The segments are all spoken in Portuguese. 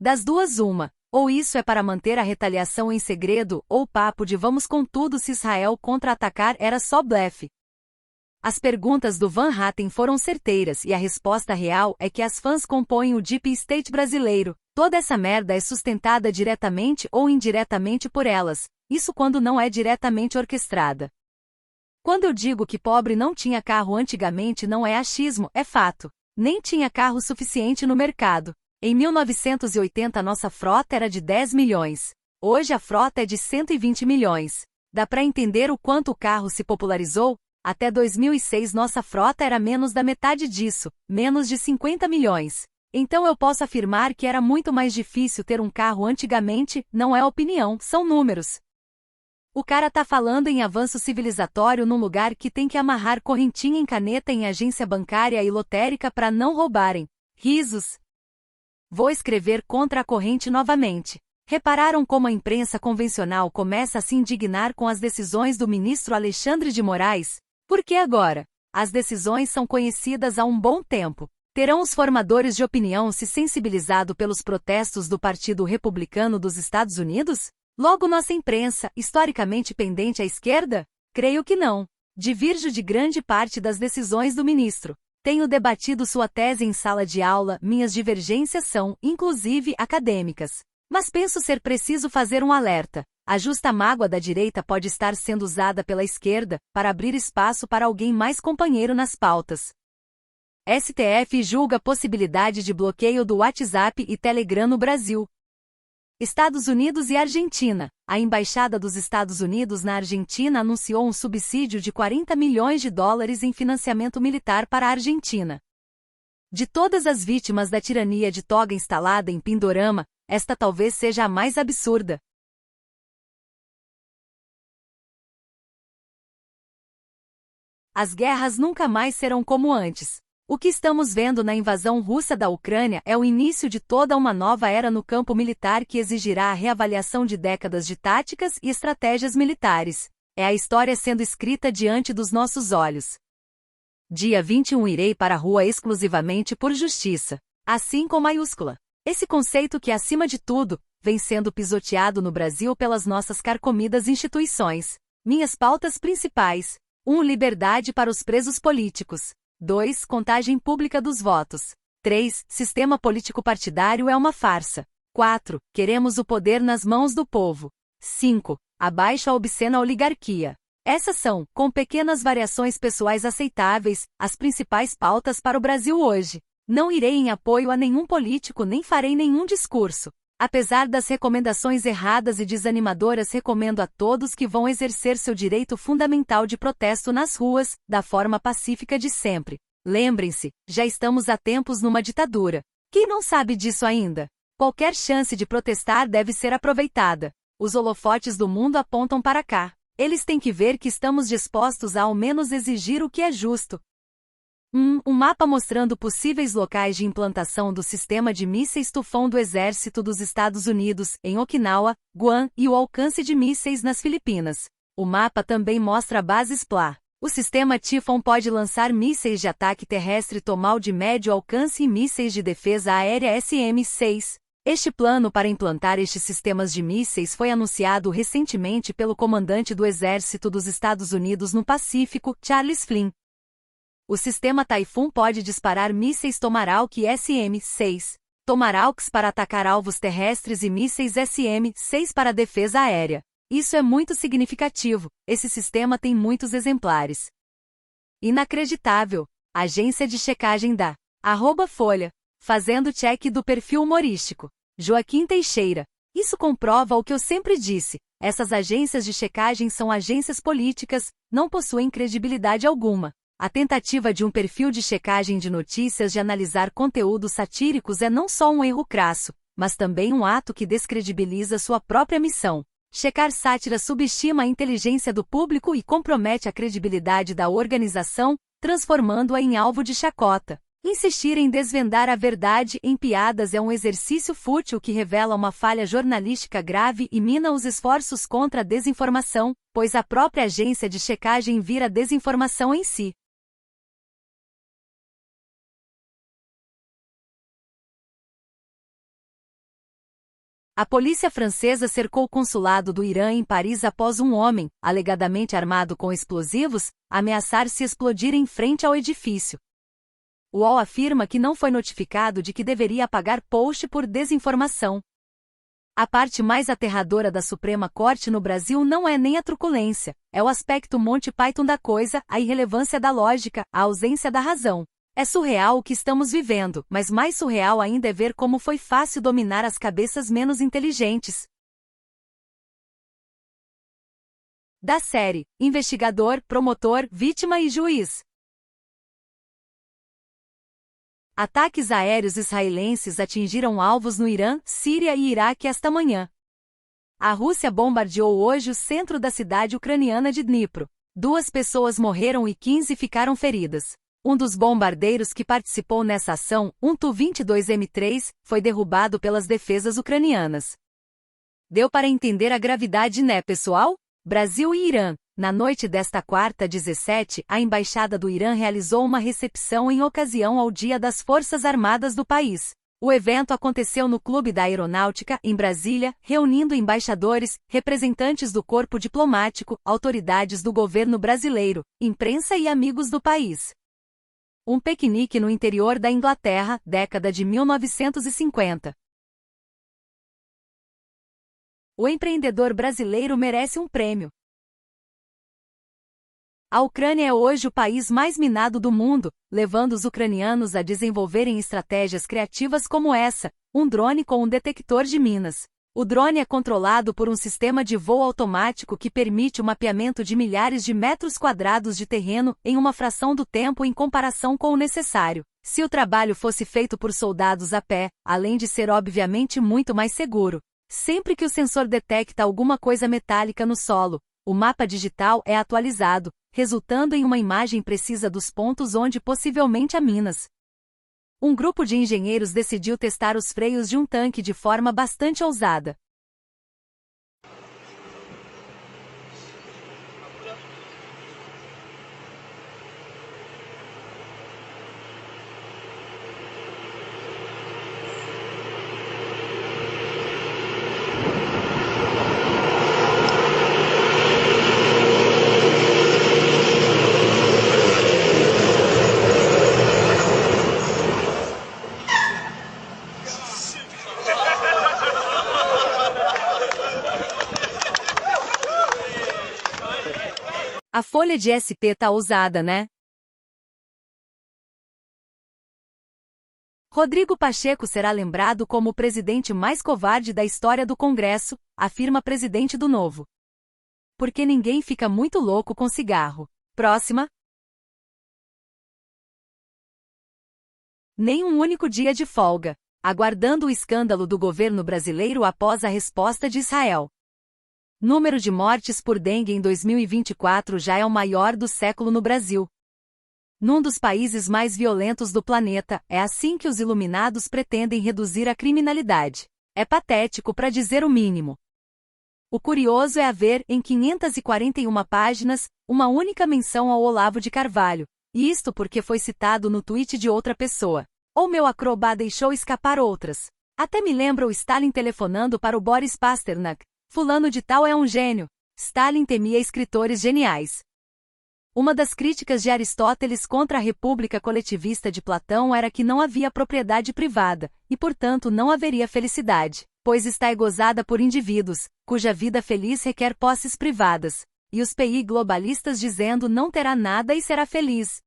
Das duas uma. Ou isso é para manter a retaliação em segredo, ou o papo de vamos com tudo se Israel contra-atacar era só blefe. As perguntas do Van Hatten foram certeiras e a resposta real é que as fãs compõem o Deep State brasileiro. Toda essa merda é sustentada diretamente ou indiretamente por elas, isso quando não é diretamente orquestrada. Quando eu digo que pobre não tinha carro antigamente não é achismo, é fato. Nem tinha carro suficiente no mercado. Em 1980 nossa frota era de 10 milhões. Hoje a frota é de 120 milhões. Dá para entender o quanto o carro se popularizou? Até 2006 nossa frota era menos da metade disso, menos de 50 milhões. Então eu posso afirmar que era muito mais difícil ter um carro antigamente, não é opinião, são números. O cara tá falando em avanço civilizatório num lugar que tem que amarrar correntinha em caneta em agência bancária e lotérica para não roubarem. Risos. Vou escrever contra a corrente novamente. Repararam como a imprensa convencional começa a se indignar com as decisões do ministro Alexandre de Moraes? Por que agora? As decisões são conhecidas há um bom tempo. Terão os formadores de opinião se sensibilizado pelos protestos do Partido Republicano dos Estados Unidos? Logo nossa imprensa, historicamente pendente à esquerda? Creio que não. Divirjo de grande parte das decisões do ministro. Tenho debatido sua tese em sala de aula, minhas divergências são, inclusive, acadêmicas. Mas penso ser preciso fazer um alerta. A justa mágoa da direita pode estar sendo usada pela esquerda para abrir espaço para alguém mais companheiro nas pautas. STF julga a possibilidade de bloqueio do WhatsApp e Telegram no Brasil. Estados Unidos e Argentina. A Embaixada dos Estados Unidos na Argentina anunciou um subsídio de 40 milhões de dólares em financiamento militar para a Argentina. De todas as vítimas da tirania de toga instalada em Pindorama, esta talvez seja a mais absurda. As guerras nunca mais serão como antes. O que estamos vendo na invasão russa da Ucrânia é o início de toda uma nova era no campo militar que exigirá a reavaliação de décadas de táticas e estratégias militares. É a história sendo escrita diante dos nossos olhos. Dia 21 irei para a rua exclusivamente por justiça. Assim com maiúscula. Esse conceito que, acima de tudo, vem sendo pisoteado no Brasil pelas nossas carcomidas instituições. Minhas pautas principais. 1. Liberdade para os presos políticos. 2. Contagem pública dos votos. 3. Sistema político partidário é uma farsa. 4. Queremos o poder nas mãos do povo. 5. Abaixo a obscena oligarquia. Essas são, com pequenas variações pessoais aceitáveis, as principais pautas para o Brasil hoje. Não irei em apoio a nenhum político nem farei nenhum discurso. Apesar das recomendações erradas e desanimadoras, recomendo a todos que vão exercer seu direito fundamental de protesto nas ruas, da forma pacífica de sempre. Lembrem-se, já estamos há tempos numa ditadura. Quem não sabe disso ainda? Qualquer chance de protestar deve ser aproveitada. Os holofotes do mundo apontam para cá. Eles têm que ver que estamos dispostos a ao menos exigir o que é justo. Um mapa mostrando possíveis locais de implantação do sistema de mísseis Tufão do Exército dos Estados Unidos, em Okinawa, Guam e o alcance de mísseis nas Filipinas. O mapa também mostra bases PLA. O sistema Typhoon pode lançar mísseis de ataque terrestre Tomahawk de médio alcance e mísseis de defesa aérea SM-6. Este plano para implantar estes sistemas de mísseis foi anunciado recentemente pelo comandante do Exército dos Estados Unidos no Pacífico, Charles Flynn. O sistema Typhoon pode disparar mísseis Tomahawk SM-6, Tomahawks para atacar alvos terrestres e mísseis SM-6 para defesa aérea. Isso é muito significativo, esse sistema tem muitos exemplares. Inacreditável! Agência de checagem da @Folha, fazendo check do perfil humorístico. Joaquim Teixeira. Isso comprova o que eu sempre disse, essas agências de checagem são agências políticas, não possuem credibilidade alguma. A tentativa de um perfil de checagem de notícias de analisar conteúdos satíricos é não só um erro crasso, mas também um ato que descredibiliza sua própria missão. Checar sátira subestima a inteligência do público e compromete a credibilidade da organização, transformando-a em alvo de chacota. Insistir em desvendar a verdade em piadas é um exercício fútil que revela uma falha jornalística grave e mina os esforços contra a desinformação, pois a própria agência de checagem vira desinformação em si. A polícia francesa cercou o consulado do Irã em Paris após um homem, alegadamente armado com explosivos, ameaçar se explodir em frente ao edifício. O UOL afirma que não foi notificado de que deveria apagar post por desinformação. A parte mais aterradora da Suprema Corte no Brasil não é nem a truculência, é o aspecto Monty Python da coisa, a irrelevância da lógica, a ausência da razão. É surreal o que estamos vivendo, mas mais surreal ainda é ver como foi fácil dominar as cabeças menos inteligentes. Da série: investigador, promotor, vítima e juiz. Ataques aéreos israelenses atingiram alvos no Irã, Síria e Iraque esta manhã. A Rússia bombardeou hoje o centro da cidade ucraniana de Dnipro. 2 pessoas morreram e 15 ficaram feridas. Um dos bombardeiros que participou nessa ação, um Tu-22M3, foi derrubado pelas defesas ucranianas. Deu para entender a gravidade, né, pessoal? Brasil e Irã. Na noite desta quarta, 17, a Embaixada do Irã realizou uma recepção em ocasião ao Dia das Forças Armadas do país. O evento aconteceu no Clube da Aeronáutica, em Brasília, reunindo embaixadores, representantes do corpo diplomático, autoridades do governo brasileiro, imprensa e amigos do país. Um piquenique no interior da Inglaterra, década de 1950. O empreendedor brasileiro merece um prêmio. A Ucrânia é hoje o país mais minado do mundo, levando os ucranianos a desenvolverem estratégias criativas como essa, um drone com um detector de minas. O drone é controlado por um sistema de voo automático que permite o mapeamento de milhares de metros quadrados de terreno em uma fração do tempo em comparação com o necessário. Se o trabalho fosse feito por soldados a pé, além de ser obviamente muito mais seguro. Sempre que o sensor detecta alguma coisa metálica no solo, o mapa digital é atualizado, resultando em uma imagem precisa dos pontos onde possivelmente há minas. Um grupo de engenheiros decidiu testar os freios de um tanque de forma bastante ousada. A folha de SP tá ousada, né? Rodrigo Pacheco será lembrado como o presidente mais covarde da história do Congresso, afirma presidente do Novo. Porque ninguém fica muito louco com cigarro. Próxima. Nem um único dia de folga. Aguardando o escândalo do governo brasileiro após a resposta de Israel. Número de mortes por dengue em 2024 já é o maior do século no Brasil. Num dos países mais violentos do planeta, é assim que os iluminados pretendem reduzir a criminalidade. É patético para dizer o mínimo. O curioso é haver, em 541 páginas, uma única menção ao Olavo de Carvalho, e isto porque foi citado no tweet de outra pessoa. Ou meu acroba deixou escapar outras. Até me lembra o Stalin telefonando para o Boris Pasternak. Fulano de tal é um gênio. Stalin temia escritores geniais. Uma das críticas de Aristóteles contra a república coletivista de Platão era que não havia propriedade privada, e portanto não haveria felicidade, pois está gozada por indivíduos, cuja vida feliz requer posses privadas, e os PI globalistas dizendo não terá nada e será feliz.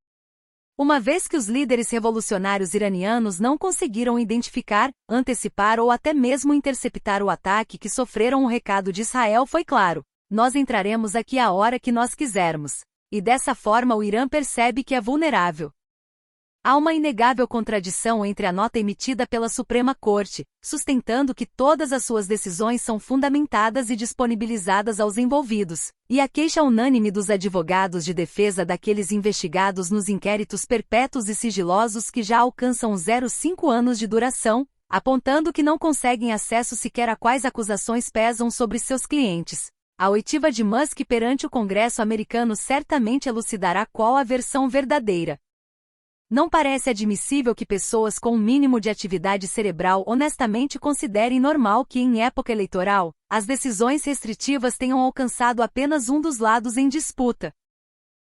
Uma vez que os líderes revolucionários iranianos não conseguiram identificar, antecipar ou até mesmo interceptar o ataque que sofreram, o recado de Israel foi claro: nós entraremos aqui a hora que nós quisermos. E dessa forma o Irã percebe que é vulnerável. Há uma inegável contradição entre a nota emitida pela Suprema Corte, sustentando que todas as suas decisões são fundamentadas e disponibilizadas aos envolvidos, e a queixa unânime dos advogados de defesa daqueles investigados nos inquéritos perpétuos e sigilosos que já alcançam 0,5 anos de duração, apontando que não conseguem acesso sequer a quais acusações pesam sobre seus clientes. A oitiva de Musk perante o Congresso americano certamente elucidará qual a versão verdadeira. Não parece admissível que pessoas com um mínimo de atividade cerebral honestamente considerem normal que, em época eleitoral, as decisões restritivas tenham alcançado apenas um dos lados em disputa.